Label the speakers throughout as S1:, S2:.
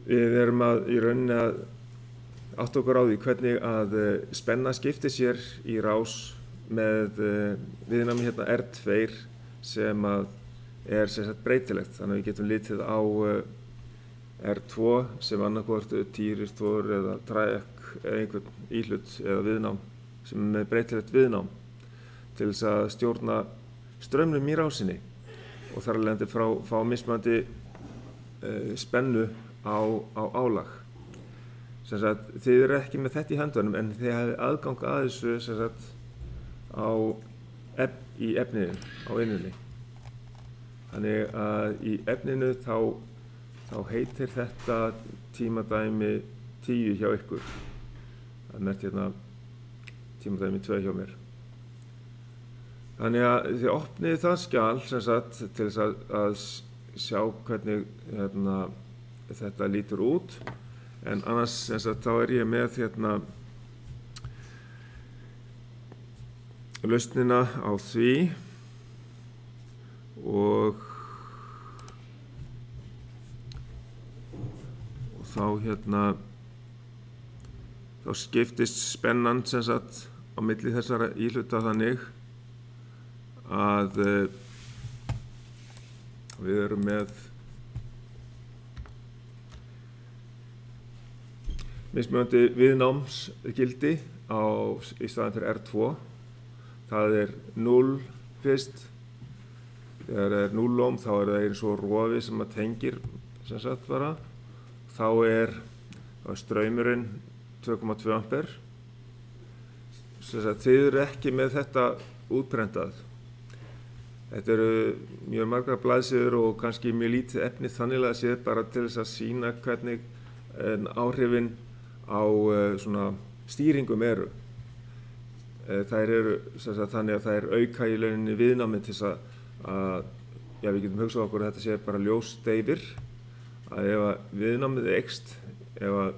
S1: Við erum í rauninni að átta okkur á því hvernig að spenna skiptir sér í rás með viðnámi hérna R2 sem að sem sagt breytilegt. Þannig að við getum litið á R2 sem annarkvort týristor eða træk eða einhvern íhlut eða viðnám sem með breytilegt viðnám til þess að stjórna straumnum í rásinni og þar af leiðandi fá mismunandi spennu á álag. Sem sagt, þið eru ekki með þetta í höndunum en þið hafið aðgang að þessu sem sagt í efninu, á innunni. Þannig að í efninu þá heitir þetta tímadæmi 10 hjá ykkur. Það er merkt hérna tímadæmi 2 hjá mér. Þannig að þið opnið það skjal sem sagt til þess að sjá hvernig hérna, þetta lítur út. En annars sem sagt þá er ég með hérna lausnina á því og þá hérna þá skiptist spennan sem sagt á milli þessara íhluta þannig að við erum með mismunandi viðnámsgildi í staðinn fyrir R2. Það er 0 fyrst. Þegar það er 0 ohm þá er það eins og rofi sem að tengir sem sagt bara. Þá er straumurinn 2,2 ampere. Sem sagt þið eru ekki með þetta útprentað. Þetta eru mjög margar blaðsíður og kannski mjög lítið efni þannig að séð bara til þess að sýna hvernig áhrifin á svona stýringum eru. Þær eru sagt, þannig að það er auka í rauninni viðnámi til þess að já, við getum hugsað okkur að þetta sé bara ljósdeyfir, að ef að viðnámið eykst, ef að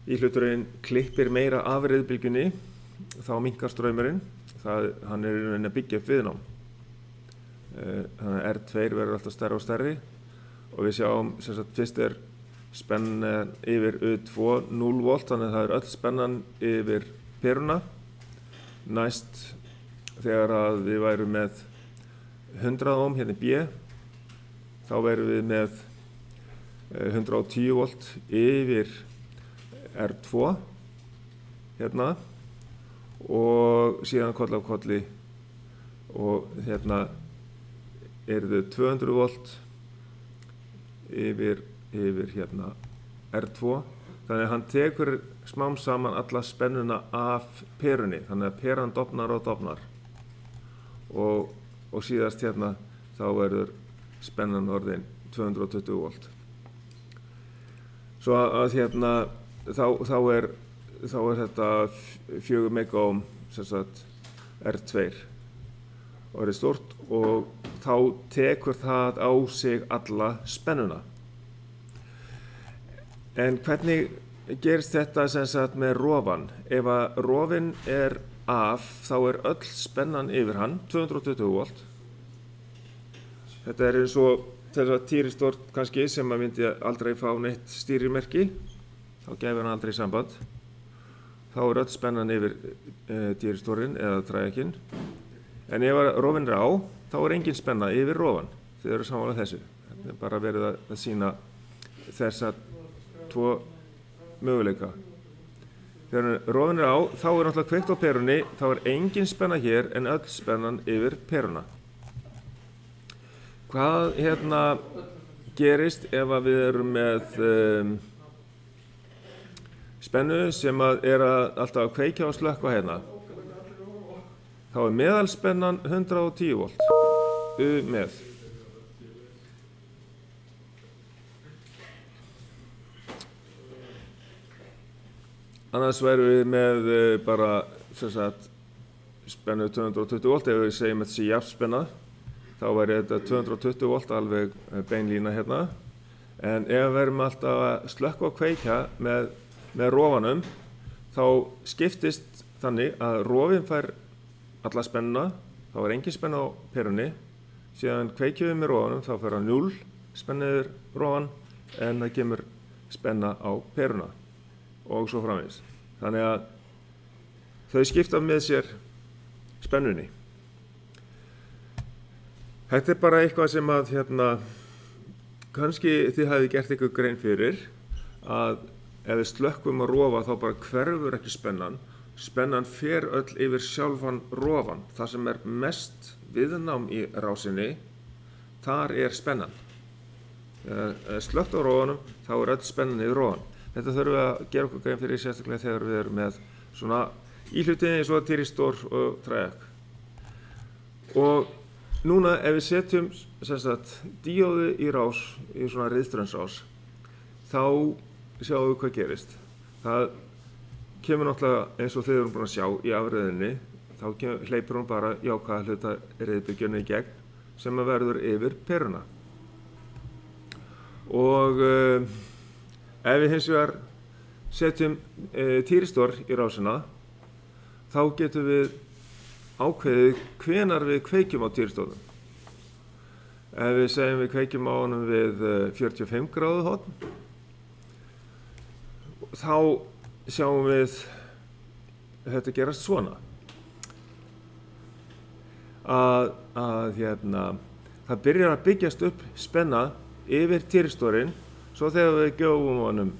S1: íhluturinn klippir meira af reiðbylgjunni, þá minnkar straumurinn, hann er í rauninni að byggja upp viðnám. Þannig að R2 verður alltaf stærri og stærri og við sjáum sem sagt fyrst er spennan yfir U2 0 volt, þannig að það er öll spennan yfir peruna. Næst þegar að við værum með 100 ohm hérna í B, þá værum við með 110 volt yfir R2 hérna og síðan kolli af kolli og hérna eru þau 200 volt yfir hérna R2. Þannig að hann tekur smám saman alla spennuna af perunni, þannig að peran dofnar og dofnar og síðast hérna þá verður spennan orðin 220 volt. Svo að hérna þá er þetta 4 megaohm sem sagt R2 orðið stórt og þá tekur það á sig alla spennuna. En hvernig gerist þetta sem sagt með rofan? Ef að rofinn er af, þá er öll spennan yfir hann, 220 volt. Þetta er eins og þess að týristor kannski sem að myndi aldrei fá neitt stýrimerki, þá gefur hann aldrei samband. Þá er öll spennan yfir týristorinn eða trækinn. En ef að rofinn er á, þá er engin spenna yfir rofan. Þið eru sammála þessu. Þetta er bara verið að sýna þessa 2 möguleika. Þegar rofinn er á, þá er náttúrulega kveikt á perunni, þá er engin spenna hér en öll spennan yfir peruna. Hvað hérna gerist ef að við erum með spennu sem er alltaf að kveikja og slökkva hérna? Þá er meðalspennan 110 volt með. Annars værum við með bara sem sagt spennu 220 volt, ef við segjum þetta sé jafnspenna, þá væri þetta 220 volt alveg beinlína hérna. En ef við erum alltaf að slökkva og kveikja með rofanum, þá skiptist þannig að rofinn fær alla spennuna, þá er engin spenna á perunni, síðan kveikjum við með rofanum, þá fer hann 0 spenniður rofan en það kemur spenna á peruna og svo framvegis. Þannig að þau skipta með sér spennunni. Þetta bara eitthvað sem að kannski þið hafið gert ykkur grein fyrir að ef við slökkvum að rofa þá bara hverfur ekki spennan. Spennan fer öll yfir sjálfan rofan. Það sem mest viðnám í rásinni, þar spennan. Slökkt á rofanum, þá öll spennan yfir rofan. Þetta þurfum við að gera okkur grein fyrir sérstaklega þegar við erum með svona íhluti eins og týristor og træk. Og núna ef við setjum díóðu í rás, í svona riðströmsrás, þá sjáum við hvað gerist. Það kemur náttúrulega eins og þið erum búin að sjá í afriðinni, þá hleypur hún bara jákvæða hluta riðbylgjunni í gegn sem verður yfir peruna. Og ef við hins vegar setjum týristor í rásina, þá getum við ákveðið hvenar við kveikjum á týristornum. Ef við segjum við kveikjum á honum við 45 gráðu horn, þá sjáum við þetta gerast svona. Það byrjar að byggjast upp spenna yfir týristorinn, svo þegar við gjöfum honum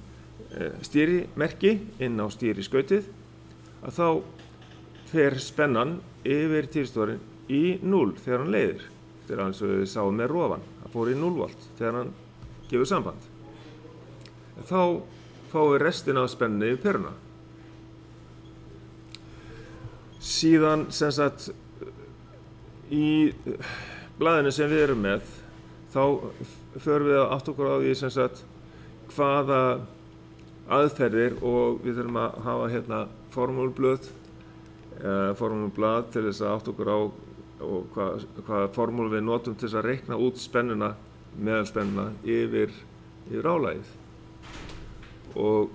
S1: stýrimerki inn á stýriskautið, að þá fer spennan yfir týristorinn í 0 þegar hann leiðir. Þetta eins og við sáum með rofan, það fór í 0 volt þegar hann gefur samband. Þá fáum við restina af spennunni yfir peruna. Síðan í blaðinu sem við erum með, þá förum við að átta okkur á því hvaða aðferðir, og við þurfum að hafa formúlublað til þess að átta okkur á og hvaða formúlu við notum til þess að reikna út spennuna, meðalspennuna yfir álagið. Og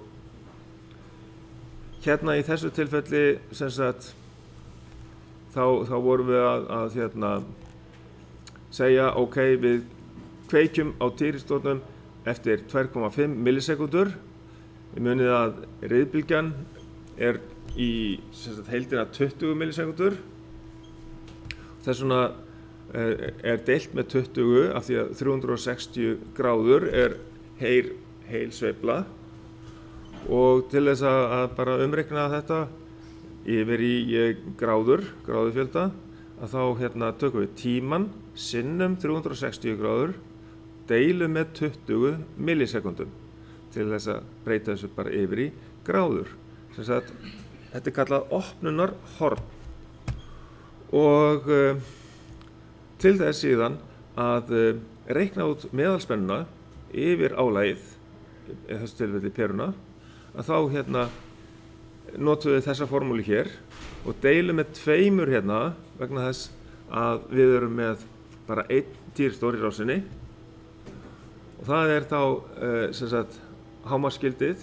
S1: í þessu tilfelli þá vorum við að segja ok, við kveikjum á týristornum eftir 2,5 millisekundur. Við munið að riðbylgjan í heildina 20 millisekundur. Þess vegna deilt með 20 af því að 360 gráður heil sveifla. Og til þess að bara umreikna þetta yfir í gráðufjölda, að þá tökum við tíman sinnum 360 gráður, deilum með 20 millisekundum til þess að breyta þessu bara yfir í gráður. Þetta kallað opnunarhorn. Og til þess síðan að reikna út meðalspennuna yfir álagið, í þessu tilfelli peruna, að þá notum við þessa formúlu hér og deilum með 2 vegna þess að við erum með bara 1 týristor í rásinni, og það þá hámarksgildið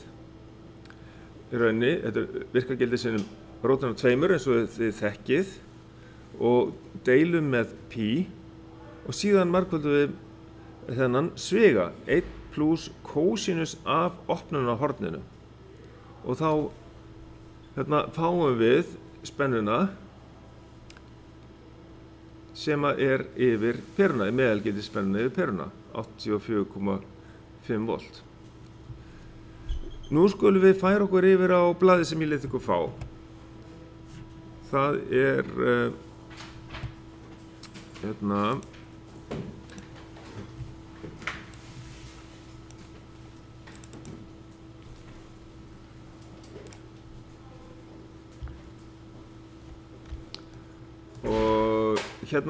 S1: í rauninni, þetta virkagildið sinnum rótin af 2 eins og þið þekkið, og deilum með pi, og síðan margföldum við þennan sviga 1 plus kósinus af opnunarhorninu. Og þá fáum við spennuna sem yfir peruna, meðalgildi spennuna yfir peruna, 84,5 volt. Nú skulum við færa okkur yfir á blaðið sem ég lét ykkur fá. Það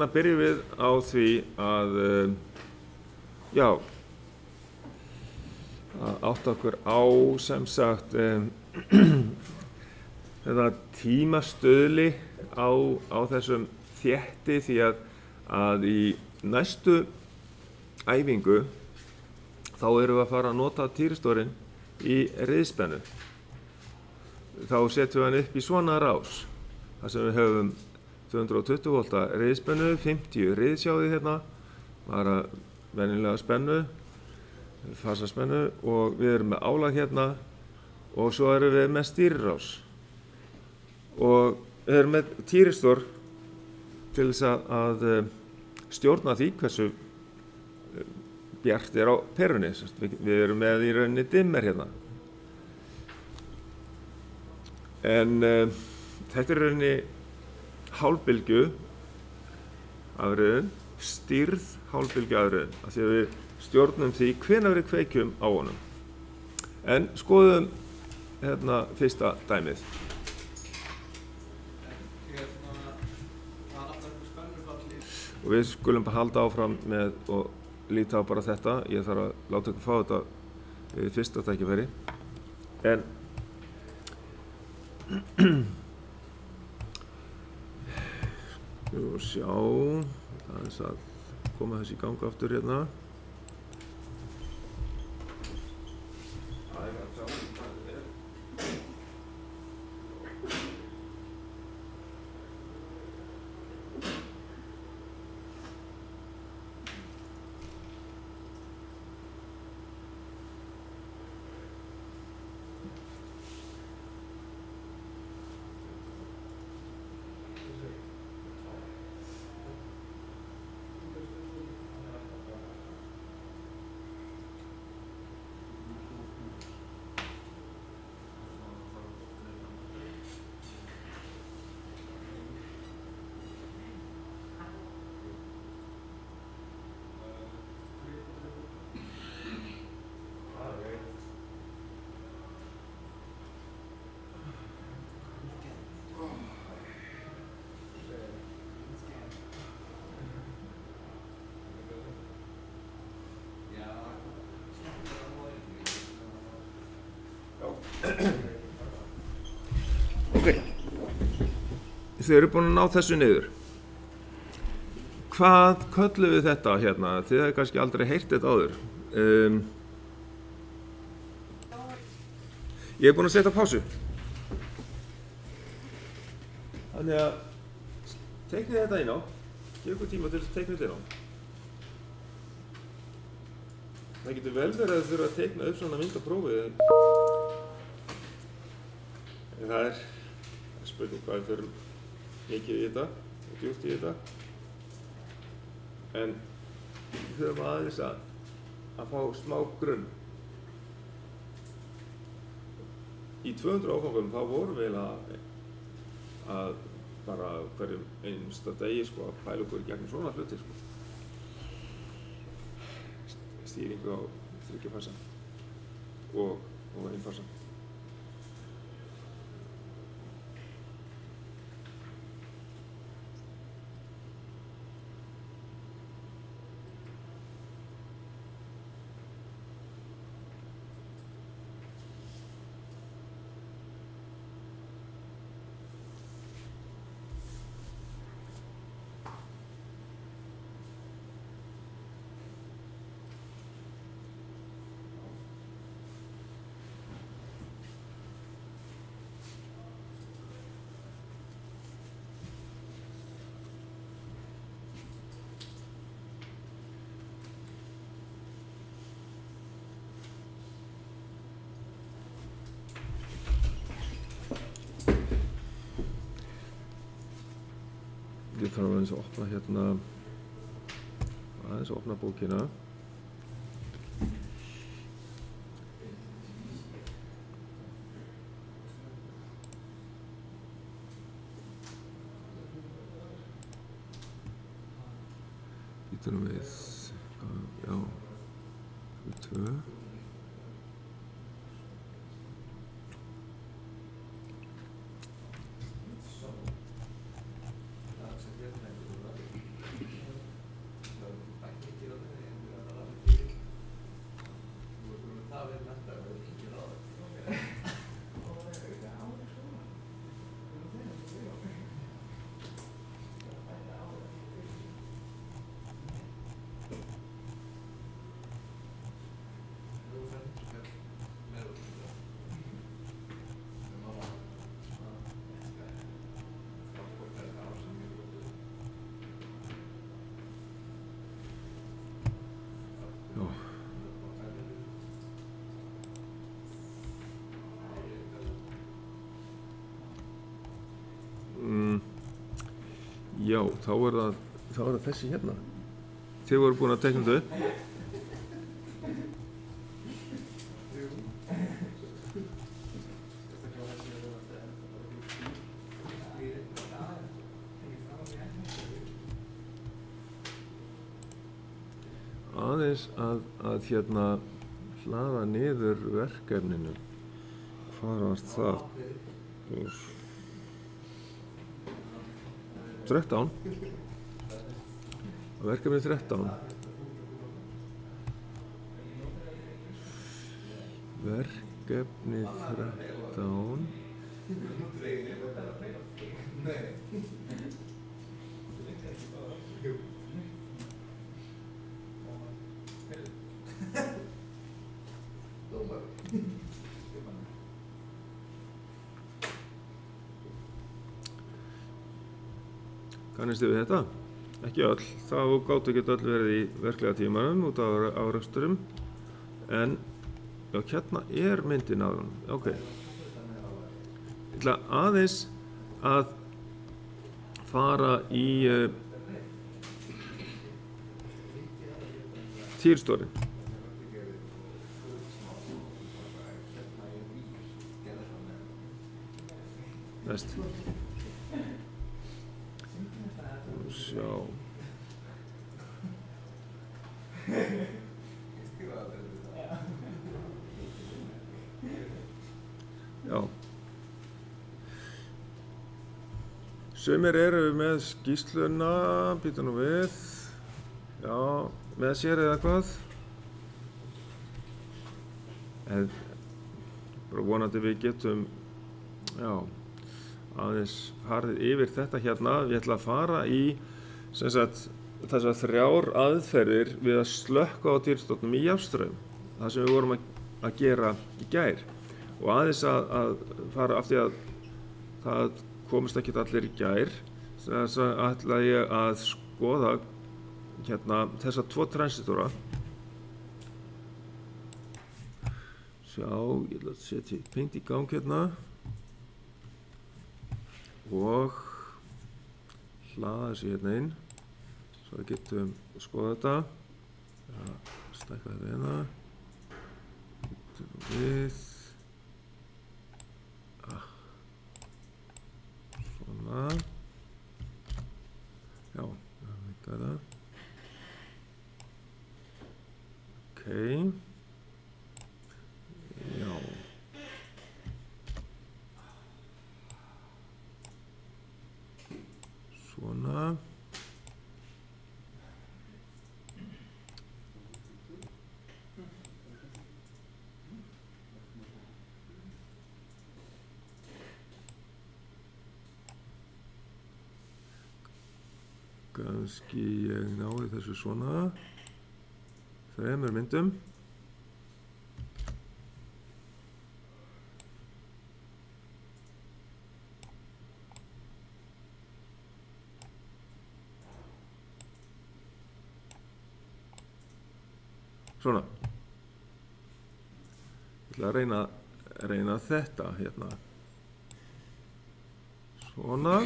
S1: og byrjum við á því að átta okkur á þetta tímastuðli á þessum þétti, því að í næstu æfingu þá erum við að fara að nota týristorinn í riðspennu. Þá setjum við hann upp í svona rás, þar sem við höfum 220 volta riðspennu, 50 riðsjáði bara venjulega spennu, fasaspennu og við erum með álag hérna og svo erum við með stýrirás og við erum með týristor til þess að stjórna því hversu bjart á perunni. Við erum með í rauninni dimmer hérna. En þetta er rauninni hálfbylgju afriðun, stýrð hálfbylgju afriðun, af því að við stjórnum því hvenær við kveikjum á honum. En skoðum hérna fyrsta dæmið. Og við skulum bara halda áfram með og líta á bara þetta. Ég þarf að láta ykkur fá þetta við fyrsta tækifæri. En og sjá, aðeins að koma þessi í gang aftur hérna. Ok, þið eru búin að ná þessu niður. Hvað köllum við þetta hérna? Þið hefur kannski aldrei heyrt þetta áður. Ég er búin að setja pásu. Þannig að teiknið þetta inn á. Gefa ykkur tíma til þess að teikna þetta inn á. Það getur vel verið að þið þurfa að teikna upp svona mynd á prófið. En það er spurning hvað við förum mikið í þetta og djúpt í þetta. En við þurfum aðeins að fá smá grunn. Í 200 áfangum þá vorum við að bara hverjum einsta degi sko, að pæla okkur í gegnum svona hluti. Sko. Stýringu á 3 fasa og 1 fasa. Ég þarf aðeins að opna hérna, aðeins að opna bókina. Býtum við, já, 2. Já, þá er það þessi hérna. Þið voru búin að teikna þetta upp. Aðeins að hérna hlaða niður verkefninu. Hvað var það? 13. Verkefni 13. Verkefni 13. Kannist þið við þetta? Ekki öll. Þá gátu ekki öll verið í verklega tímanum út af áreksturum. En já, hérna er myndin af hann. Ok. Ég ætla aðeins að fara í týrstórinn. Næst. Sjá. Já. Sumir eru með skýrsluna, býta nú við. Já, með sér eða hvað. En bara vonandi við getum, já, aðeins farið yfir þetta hérna. Ég ætla að fara í sem sagt þessar 3 aðferðir við að slökkva á týrstofnum í jafnstraum, það sem við vorum að gera í gær, og aðeins að fara af því að það komist ekki allir í gær. Þess að ætla ég að skoða hérna þessa 2 transistora. Sjá, ég ætla að setja beint í gang hérna og hlaða þessu hérna inn svo við getum skoða þetta. Ja, stækka þetta hérna við svona. Já, það er það. Ok. Já. Svona. Kannski ég nái þessu svona. 3 myndum. Svona. Ég ætla að reyna þetta hérna. Svona.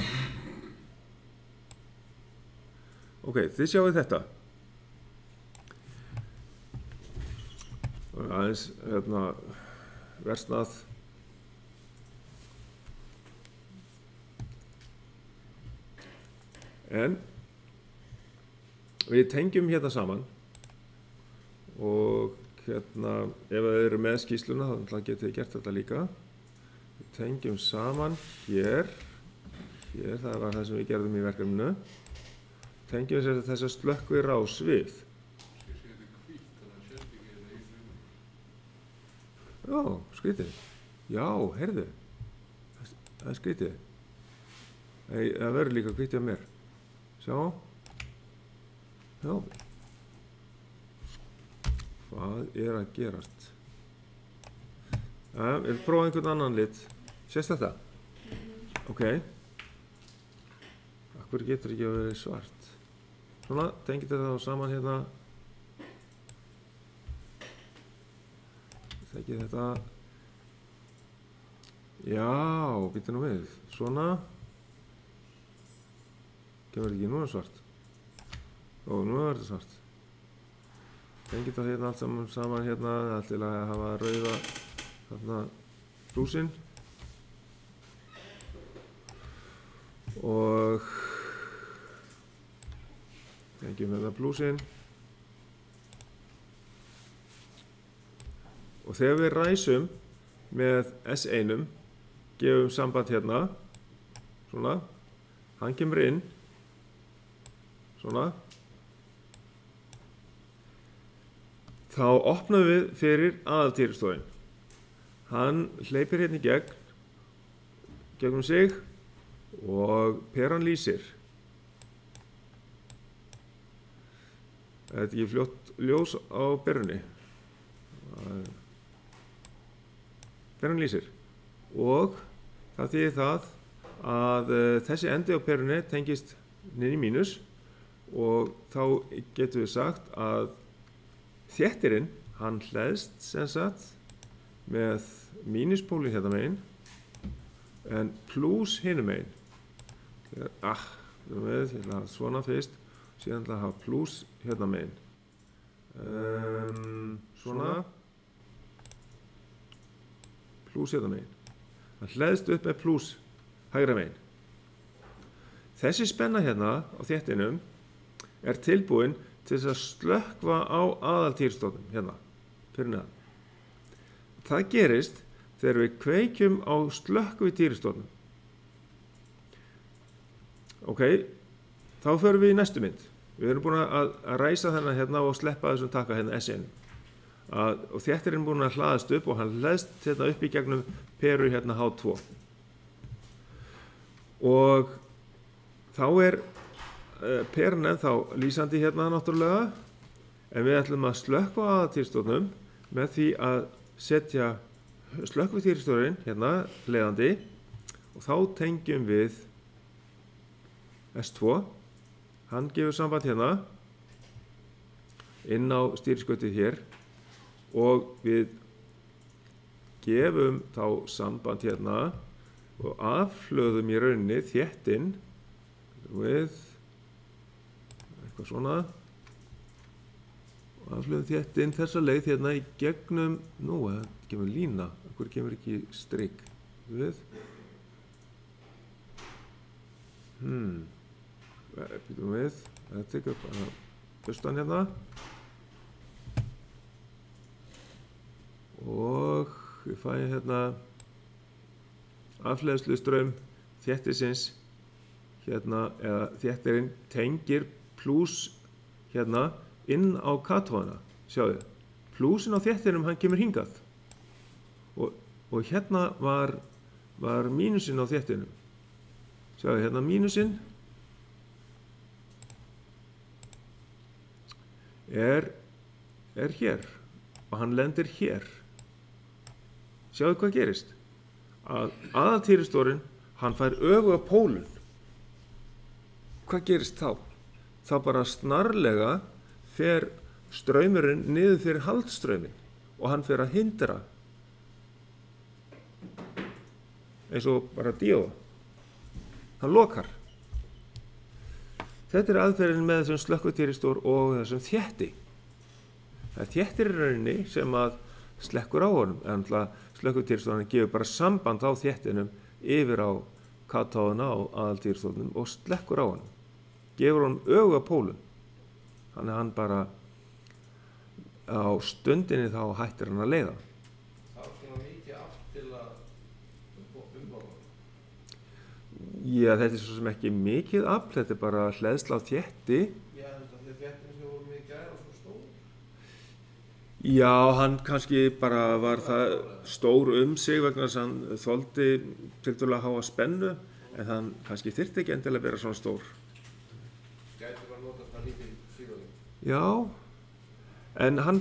S1: Ok, þið sjáu þetta. Og aðeins hérna versnað. En við tengjum hérna saman. Og hérna, ef þið eru með skýrsluna þá getið þið gert þetta líka. Við tengjum saman hér, það var það sem við gerðum í verkefninu. Tengjum þessa slökkvi rás við. Já, skrítið. Já, heyrðu. Það er skrítið. Það verður líka skrítið á mér. Sjá. Já. Hvað er að gerast? Við prófum einhvern annan lit. Sést þetta? Ok. Akkur getur ekki að vera svart. Svona, tengið þetta þá saman hérna. Þekkið þetta. Já, býttu nú við. Svona. kemur ekki núna svart. Ó, núna verður svart. Tengið það hérna allt saman hérna, allt til að hafa rauða þarna plúsinn. Og tengjum hérna plúsinn. Og þegar við ræsum með S1, gefum samband hérna, svona, hann kemur inn, svona, þá opnum við fyrir aðaltýristofinn. Hann hleypir hérna í gegnum sig og peran lýsir. Þetta er ekki fljótt ljós á perunni. Peran lýsir. Og það þýðir það að þessi endi á perunni tengist niður í mínus og þá getum við sagt að þéttirinn, hann hleðst sem sagt með mínuspólinn hérna megin en plús hinum megin. Ég ætla að hafa svona fyrst, síðan ætla að hafa plús hérna megin. Svona, plús hérna megin. Hann hleðst upp með plús hægra megin. Þessi spenna hérna á þéttinum er tilbúin til þess að slökkva á aðaltýristofnum hérna, fyrir neðan. Það gerist þegar við kveikjum á slökkvi týristofnum. Ok, þá förum við í næstu mynd. Við erum búin að ræsa þennan hérna og sleppa þessum taka hérna S1. Og þéttirinn búin að hlaðast upp og hann hleðst hérna upp í gegnum peru hérna H2. Og þá er peran ennþá lýsandi hérna náttúrulega, en við ætlum að slökkva aðaltýristofnum með því að setja slökkvitýristofinn hérna leiðandi og þá tengjum við S2. Hann gefur samband hérna inn á stýriskautið hér og við gefum þá samband hérna og afhlöðum í rauninni þéttinn við eitthvað svona og afhlöðum þéttinn þessa leið hérna í gegnum, það kemur lína, okkur kemur ekki strik við býtum við, þetta tekur bara bustan hérna og við fæum hérna afhleðslu straum þéttisins hérna, eða þéttirinn tengir plús hérna inn á katóðana, sjáðu plúsin á þéttinum, hann kemur hingað og hérna var mínusinn á þéttinum, sjáðu hérna mínusinn er hér og hann lendir hér. Sjáðu hvað gerist, að aðaltýristofinn hann fær öfuga pólun. Hvað gerist þá? Þá bara snarlega fer straumurinn niður fyrir haldstrauminn og hann fer að hindra eins og bara díóða. Hann lokar. Þetta er aðferðin með þessum slökkvitýristor og þessum þétti. Það er þéttir í rauninni sem að slekkur á honum, en slökkvitýristorinn gefur bara samband á þéttinum yfir á katóðuna á aðaltýristornum og slekkur á honum. Gefur honum öfuga pólun. Þannig að hann bara á stundinni þá hættir hann að leiða.
S2: Það er svona mikið afl til að umhverfa.
S1: Já, þetta er svo sem ekki mikið afl, þetta er bara hleðsla á þétti.
S2: Já, þetta er þéttin sem voru mikið gær og svo stór.
S1: Já, hann kannski bara var það stór sig vegna þess að hann þoldi tiltölulega háa spennu, en hann kannski þyrfti ekki endilega að vera svona stór.
S2: Gæti bara notast það lítið síðan.
S1: Já, en hann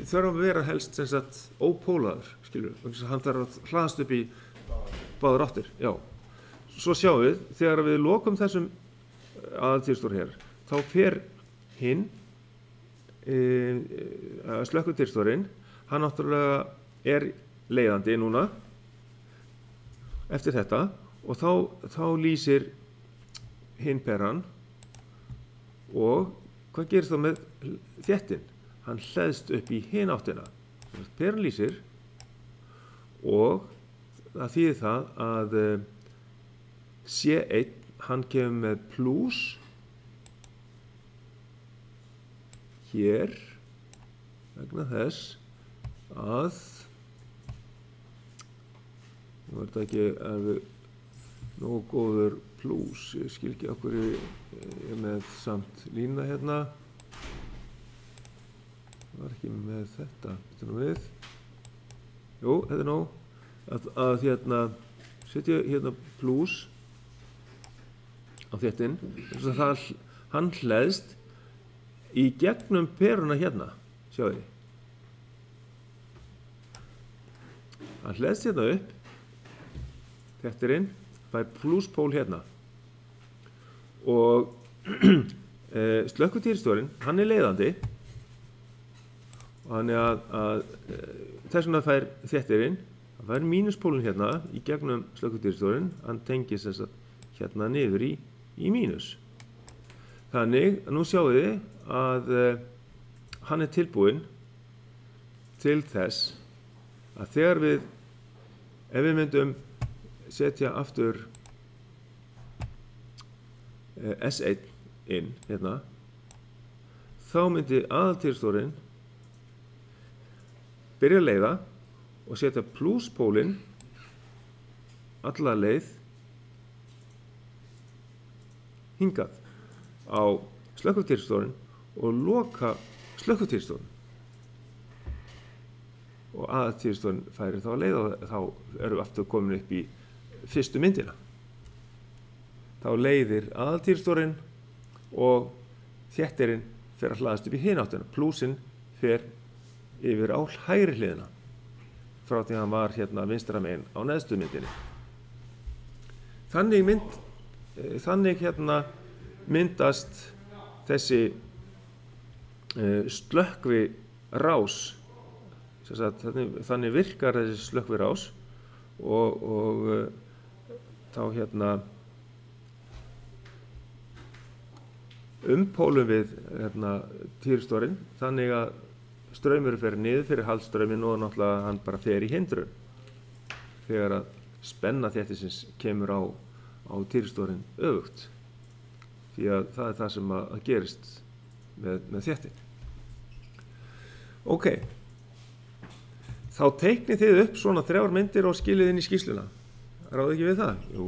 S1: þarf að vera helst sem sagt ópólaður, skilur. Hann þarf að hlaðast upp í báðar áttir, já. Svo sjáum við, þegar við lokum þessum aðaltýristor hér, þá fer hinn slökkvitýristorinn, hann náttúrulega er leiðandi núna eftir þetta og þá lýsir hinn peran og hvað gerist þá með þéttin? Hann hleðst upp í hin áttina. Peran lýsir og það þýðir það að C1 hann kemur með plús hér vegna þess að nú þetta ekki nógu góður plús, ég skil ekki okkur ég með samt lína hérna var ekki með þetta við jú, þetta nóg að hérna setja hérna plús á þéttin þess að það hann hleðst í gegnum peruna hérna sjáu þið hann hleðst hérna upp þéttirinn fær plúspól hérna og slökkvitýrstjórinn hann leiðandi og hann að þess vegna fær þéttirinn hann fær mínuspólinn hérna í gegnum slökkvitýrstjórinn hann tengist þess að hérna niður í mínus þannig nú sjáu þið að hann tilbúinn til þess að þegar ef við myndum setja aftur S1 inn hérna þá myndi aðaltýrstjórinn byrja að leiða og setja plúspólinn alla leið hingað á slökkvitýrstjórinn og loka slökkvitýrstjórinn og aðaltýrstjórinn færi þá að leiða og þá erum við aftur komin upp í fyrstu myndina þá leiðir aðaltýrstjórinn og þéttirinn fer að hlaðast upp í hin áttina plúsinn fer yfir á hægri hliðina frá því að hann var hérna vinstra megin á neðstu myndinni þannig hérna myndast þessi slökkvi rás þannig virkar þessi slökkvi rás og þá hérna umpólum við hérna týrstjórinn þannig að straumur fer niður fyrir haldstrauminn og náttúrulega hann bara fer í hindrun þegar að spenna þéttisins kemur á týrstjórinn öfugt því að það er það sem að gerist með þéttin ok þá teiknið þið upp svona 3 myndir og skilið inn í skýrsluna ráðu ekki við það? Jú